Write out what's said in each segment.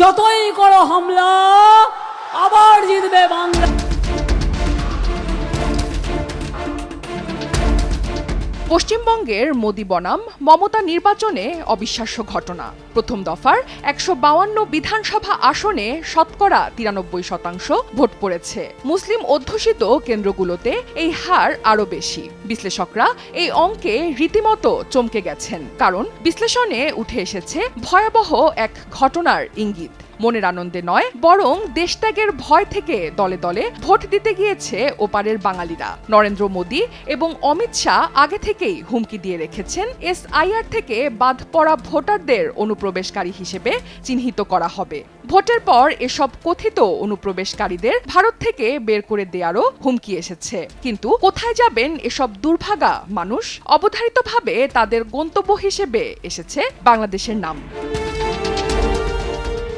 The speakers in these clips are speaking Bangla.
যতই করো হামলা, আবার জিতবে বাংলা। পশ্চিমবঙ্গের মোদি বনাম মমতা নির্বাচনে অবিশ্বাস্য ঘটনা। প্রথম দফার ১৫২ বিধানসভা আসনে শতকরা ৯৩% ভোট পড়েছে। মুসলিম অধ্যুষিত কেন্দ্রগুলোতে এই হার আরও বেশি। বিশ্লেষকরা এই অঙ্কে রীতিমতো চমকে গেছেন, কারণ বিশ্লেষণে উঠে এসেছে ভয়াবহ এক ঘটনার ইঙ্গিত। মনের আনন্দে নয়, বরং দেশত্যাগের ভয় থেকে দলে দলে ভোট দিতে গিয়েছে ওপারের বাঙালিরা। নরেন্দ্র মোদী এবং অমিত শাহ আগে থেকেই হুমকি দিয়ে রেখেছেন, SIR থেকে বাদ পড়া ভোটারদের অনুপ্রবেশকারী হিসেবে চিহ্নিত করা হবে। ভোটের পর এসব কথিত অনুপ্রবেশকারীদের ভারত থেকে বের করে দেওয়ারও হুমকি এসেছে। কিন্তু কোথায় যাবেন এসব দুর্ভাগা মানুষ? অবধারিতভাবে তাদের গন্তব্য হিসেবে এসেছে বাংলাদেশের নাম।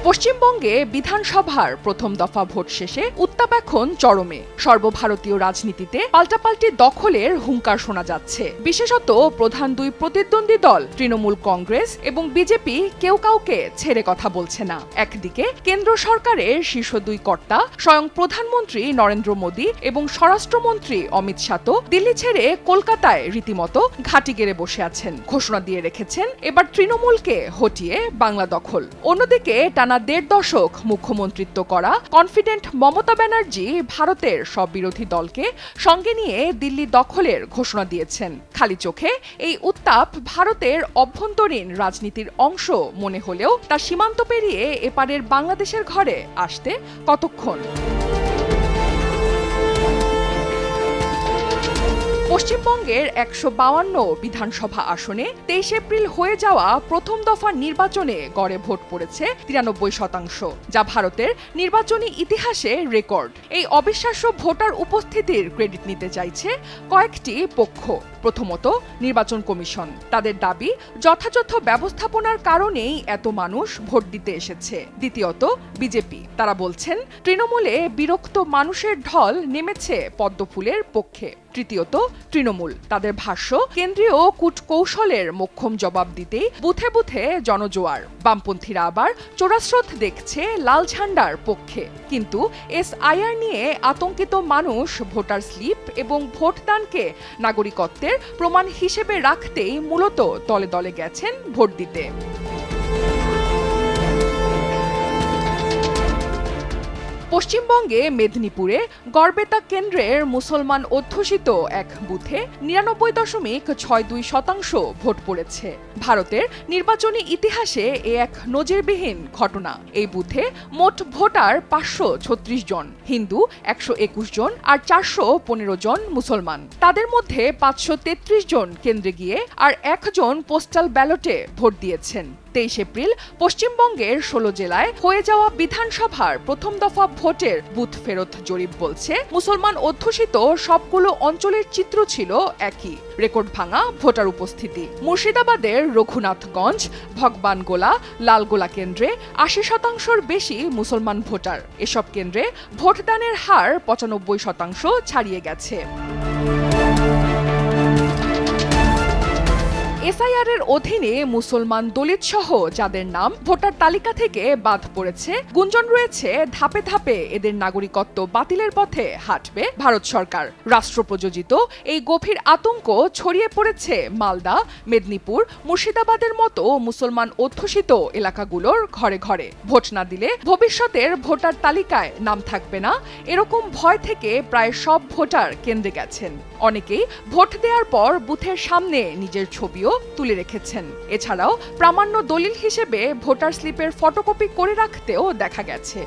পশ্চিমবঙ্গে বিধানসভার প্রথম দফা ভোট শেষে উত্তাপ এখন চরমে। সর্বভারতীয় রাজনীতিতে পাল্টাপাল্টি দখলের হুঙ্কার শোনা যাচ্ছে। বিশেষত প্রধান দুই প্রতিদ্বন্দ্বী দল তৃণমূল কংগ্রেস এবং বিজেপি কেউ কাউকে ছেড়ে কথা বলছে না। একদিকে কেন্দ্র সরকারের শীর্ষ দুই কর্তা স্বয়ং প্রধানমন্ত্রী নরেন্দ্র মোদী এবং স্বরাষ্ট্রমন্ত্রী অমিত শাহ তো দিল্লি ছেড়ে কলকাতায় রীতিমতো ঘাঁটি গেড়ে বসে আছেন। ঘোষণা দিয়ে রেখেছেন এবার তৃণমূলকে হটিয়ে বাংলা দখল। অন্যদিকে টানা ১.৫ দশক মুখ্যমন্ত্রিত্ব করা কনফিডেন্ট মমতা ব্যানার্জি ভারতের সব বিরোধী দলকে সঙ্গে নিয়ে দিল্লি দখলের ঘোষণা দিয়েছেন। খালি চোখে এই উত্তাপ ভারতের অভ্যন্তরীণ রাজনীতির অংশ মনে হলেও তা সীমান্ত পেরিয়ে এপারের বাংলাদেশের ঘরে আসতে কতক্ষণ? পশ্চিমবঙ্গের ১৫২ বিধানসভা আসনে ২৩ এপ্রিল হয়ে যাওয়া প্রথম দফা নির্বাচনে গড়ে ভোট পড়েছে ৯৩%, যা ভারতের নির্বাচনী ইতিহাসে রেকর্ড। এই অবিশ্বাস্য ভোটার উপস্থিতির ক্রেডিট নিতে চাইছে কয়েকটি পক্ষ। প্রথমত, নির্বাচন কমিশন। তাদের দাবি, যথাযথ ব্যবস্থাপনার কারণেই এত মানুষ ভোট দিতে এসেছে। দ্বিতীয়ত, বিজেপি। তারা বলছেন তৃণমূলে বিরক্ত মানুষের ঢল নেমেছে পদ্মফুলের পক্ষে। তৃতীয়ত, তৃণমূল। তাদের ভাষ্য, কেন্দ্রীয় কূটকৌশলের মোক্ষম জবাব দিতেই বুথে বুথে জনজোয়ার। বামপন্থীরা আবার চোরাস্রোত দেখছে লাল ঝান্ডার পক্ষে। কিন্তু SIR নিয়ে আতঙ্কিত মানুষ ভোটার স্লিপ এবং ভোটদানকে নাগরিকত্বের প্রমাণ হিসেবে রাখতেই মূলত দলে দলে গেছেন ভোট দিতে। পশ্চিমবঙ্গে মেদিনীপুরে গড়বেতা কেন্দ্রের মুসলমান অধ্যুষিত এক বুথে ৯৯.৬২% ভোট পড়েছে। ভারতের নির্বাচনী ইতিহাসে এ এক নজিরবিহীন ঘটনা। এই বুথে মোট ভোটার ৫৩৬ জন, হিন্দু ১২১ জন আর ৪১৫ জন মুসলমান। তাদের মধ্যে ৫৩৩ জন কেন্দ্রে গিয়ে আর ১ জন পোস্টাল ব্যালটে ভোট দিয়েছেন। ২৩ এপ্রিল পশ্চিমবঙ্গের ১৬ জেলায় হয়ে যাওয়া বিধানসভার প্রথম দফা ভোটের বুথ ফেরত জরিপ বলছে, মুসলমান অধ্যুষিত সবগুলো অঞ্চলের চিত্র ছিল একই। রেকর্ড ভাঙা ভোটার উপস্থিতি। মুর্শিদাবাদের রঘুনাথগঞ্জ, ভগবানগোলা, লালগোলা কেন্দ্রে ৮০%র বেশি মুসলমান ভোটার। এসব কেন্দ্রে ভোটদানের হার ৯৫% ছাড়িয়ে গেছে। SIR এর অধীনে মুসলমান দলিত সহ যাদের নাম ভোটার তালিকা থেকে বাদ পড়েছে, গুঞ্জন রয়েছে ধাপে ধাপে এদের নাগরিকত্ব বাতিলের পথে হাঁটবে ভারত সরকার। রাষ্ট্র প্রযোজিত এই গভীর আতঙ্ক ছড়িয়ে পড়েছে মালদা, মেদিনীপুর, মুর্শিদাবাদের মতো মুসলমান অধ্যুষিত এলাকাগুলোর ঘরে ঘরে। ভোট না দিলে ভবিষ্যতের ভোটার তালিকায় নাম থাকবে না, এরকম ভয় থেকে প্রায় সব ভোটার কেন্দ্রে গেছেন। অনেকেই ভোট দেওয়ার পর বুথের সামনে নিজের ছবিও তুলে রেখেছেন। এছাড়াও প্রামাণ্য দলিল হিসেবে ভোটার স্লিপের ফটোকপি করে রাখতেও দেখা গেছে।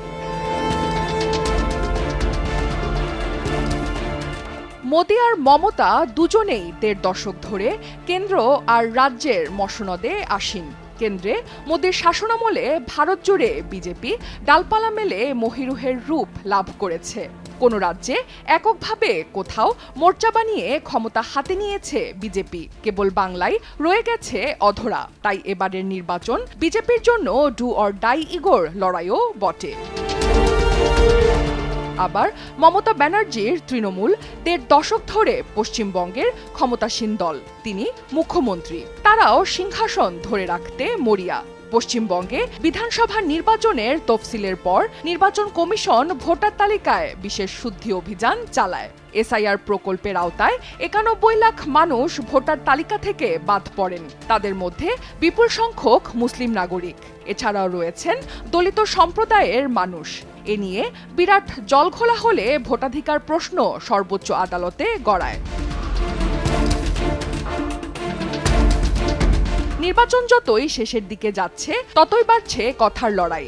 মোদী আর মমতা দুজনেই ১.৫ দশক ধরে কেন্দ্র আর রাজ্যের মসনদে আসীন। কেন্দ্রে মোদীর শাসনামলে ভারত জুড়ে বিজেপি ডালপালা মেলে মহিরুহের রূপ লাভ করেছে। কোন রাজ্যে এককভাবে কোথাও মোর্চা বানিয়ে ক্ষমতা হাতে নিয়েছে বিজেপি। কেবল বাংলায় রয়ে গেছে অধরা। তাই এবারের নির্বাচন বিজেপির জন্য ডু অর ডাই ইগোর লড়াইও বটে। আবার মমতা ব্যানার্জির তৃণমূল ১.৫ দশক ধরে পশ্চিমবঙ্গের ক্ষমতাসীন দল। তিনি মুখ্যমন্ত্রী। তারাও সিংহাসন ধরে রাখতে মরিয়া। পশ্চিমবঙ্গে বিধানসভা নির্বাচনের তফসিলের পর নির্বাচন কমিশন ভোটার তালিকায় বিশেষ শুদ্ধি অভিযান চালায়। এসআইআর প্রকল্পের আওতায় ৯১ লাখ মানুষ ভোটার তালিকা থেকে বাদ পড়েন। তাদের মধ্যে বিপুল সংখ্যক মুসলিম নাগরিক। এছাড়াও রয়েছেন দলিত সম্প্রদায়ের মানুষ। এ নিয়ে বিরাট জলঘোলা হলে ভোটাধিকার প্রশ্ন সর্বোচ্চ আদালতে গড়ায়। নির্বাচন যতই শেষের দিকে যাচ্ছে ততই বাড়ছে কথার লড়াই।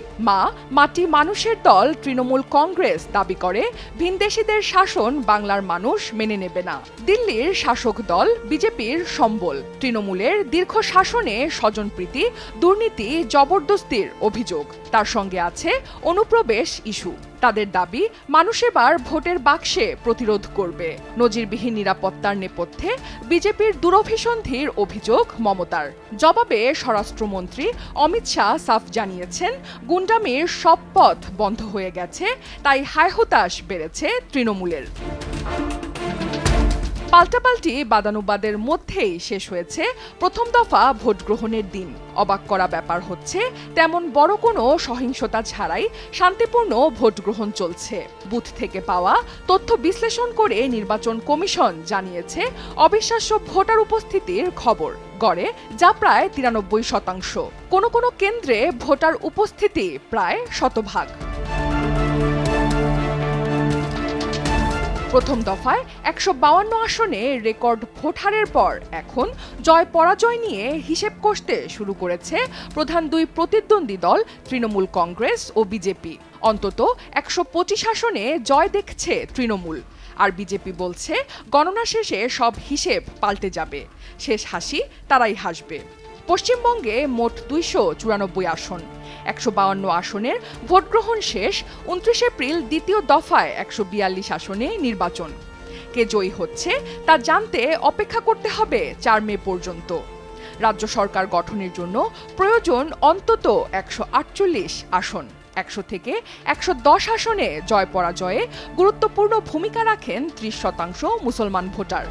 মাটি মানুষের দল তৃণমূল কংগ্রেস দাবি করে ভিনদেশীদের শাসন বাংলার মানুষ মেনে নেবে না। দিল্লির শাসক দল বিজেপির সম্বল। তৃণমূলের দীর্ঘ শাসনে স্বজনপ্রীতি, দুর্নীতি, জবরদস্তির অভিযোগ। তার সঙ্গে আছে অনুপ্রবেশ ইস্যু। তাদের দাবি মানুষ এবার ভোটের বাক্সে প্রতিরোধ করবে। নজিরবিহীন নিরাপত্তার নেপথ্যে বিজেপির দুরভিসন্ধির অভিযোগ মমতার। জবাবে স্বরাষ্ট্রমন্ত্রী অমিত শাহ সাফ জানিয়েছেন, গুন্ডামির সব পথ বন্ধ হয়ে গেছে, তাই হায়হুতাশ বেড়েছে তৃণমূলের। পাল্টাপাল্টি বাদানুবাদের মধ্যেই শেষ হয়েছে প্রথম দফা ভোট গ্রহণের দিন। অবাক করা ব্যাপার হচ্ছে, তেমন বড় কোনো সহিংসতা ছাড়াই শান্তিপূর্ণ ভোট গ্রহণ চলছে। বুথ থেকে পাওয়া তথ্য বিশ্লেষণ করে নির্বাচন কমিশন জানিয়েছে অবিশ্বাস্য ভোটার উপস্থিতির খবর, গড়ে যা প্রায় ৯৩%। কোনো কোনো কেন্দ্রে ভোটার উপস্থিতি প্রায় শতভাগ। প্রথম দফায় ১৫২ আসনে রেকর্ড ভোট হারের পর এখন জয় পরাজয় নিয়ে হিসেব কষতে শুরু করেছে প্রধান দুই প্রতিদ্বন্দ্বী দল তৃণমূল কংগ্রেস ও বিজেপি। অন্তত ১২৫ আসনে জয় দেখছে তৃণমূল। আর বিজেপি বলছে গণনা শেষে সব হিসেব পাল্টে যাবে, শেষ হাসি তারাই হাসবে। পশ্চিমবঙ্গে মোট ২৯৪ আসন। ১৫২ আসনের ভোট গ্রহণ শেষ। ২৯ এপ্রিল দ্বিতীয় দফায় ১৪২ আসনে নির্বাচন। কে জয়ী হচ্ছে তা জানতে অপেক্ষা করতে হবে ৪ মে পর্যন্ত। রাজ্য সরকার গঠনের জন্য প্রয়োজন অন্তত ১৪৮ আসন। ১০০ থেকে ১১০ আসনে জয় পরাজয়ে গুরুত্বপূর্ণ ভূমিকা রাখেন ৩০% মুসলমান ভোটার।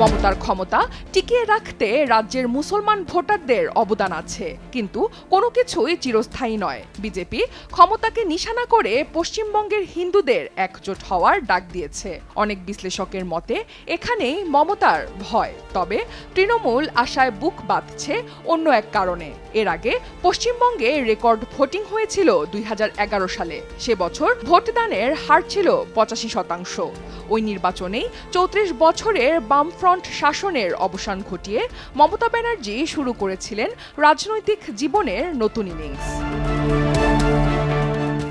মমতার ক্ষমতা টিকিয়ে রাখতে রাজ্যের মুসলমান ভোটারদের অবদান আছে, কিন্তু কোনো কিছুই চিরস্থায়ী নয়। বিজেপি ক্ষমতাকে নিশানা করে পশ্চিমবঙ্গের হিন্দুদের একজোট হওয়ার ডাক দিয়েছে। অনেক বিশ্লেষকের মতে এখানেই মমতার ভয়। তবে তৃণমূল আশায় বুক বাঁধছে অন্য এক কারণে। এর আগে পশ্চিমবঙ্গে রেকর্ড ভোটিং হয়েছিল ২০১১ সালে। সে বছর ভোটদানের হার ছিল ৮৫%। ওই নির্বাচনেই ৩৪ বছরের বামফ্রন্ট শাসনের অবসান ঘটিয়ে মমতা ব্যানার্জি শুরু করেছিলেন রাজনৈতিক জীবনের নতুন ইনিংস।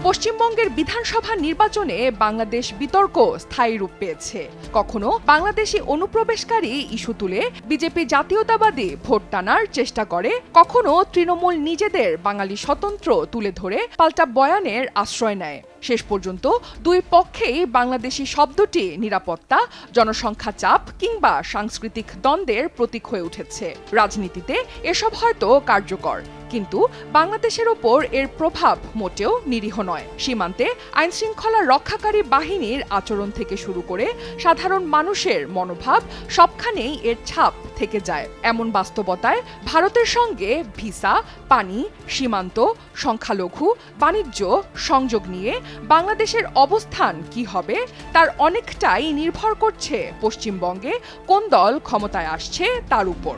পশ্চিমবঙ্গের বিধানসভা নির্বাচনে বাংলাদেশ বিতর্ক স্থায়ী রূপ পেয়েছে। কখনো বাংলাদেশি অনুপ্রবেশকারী ইস্যু তুলে বিজেপি জাতীয়তাবাদী ভোট টানার চেষ্টা করে, কখনো তৃণমূল নিজেদের বাঙালি স্বতন্ত্র তুলে ধরে পাল্টা বয়ানের আশ্রয় নেয়। শেষ পর্যন্ত দুই পক্ষেই বাংলাদেশি শব্দটি নিরাপত্তা, জনসংখ্যা চাপ কিংবা সাংস্কৃতিক দ্বন্দ্বের প্রতীক হয়ে উঠেছে। রাজনীতিতে এসব হয়তো কার্যকর, কিন্তু বাংলাদেশের ওপর এর প্রভাব মোটেও নিরীহ নয়। সীমান্তে আইনশৃঙ্খলা রক্ষাকারী বাহিনীর আচরণ থেকে শুরু করে সাধারণ মানুষের মনোভাব, সবখানেই এর ছাপ থেকে যায়। এমন বাস্তবতায় ভারতের সঙ্গে ভিসা, পানি, সীমান্ত, সংখ্যালঘু, বাণিজ্য, সংযোগ নিয়ে বাংলাদেশের অবস্থান কি হবে তার অনেকটাই নির্ভর করছে পশ্চিমবঙ্গে কোন দল ক্ষমতায় আসছে তার উপর।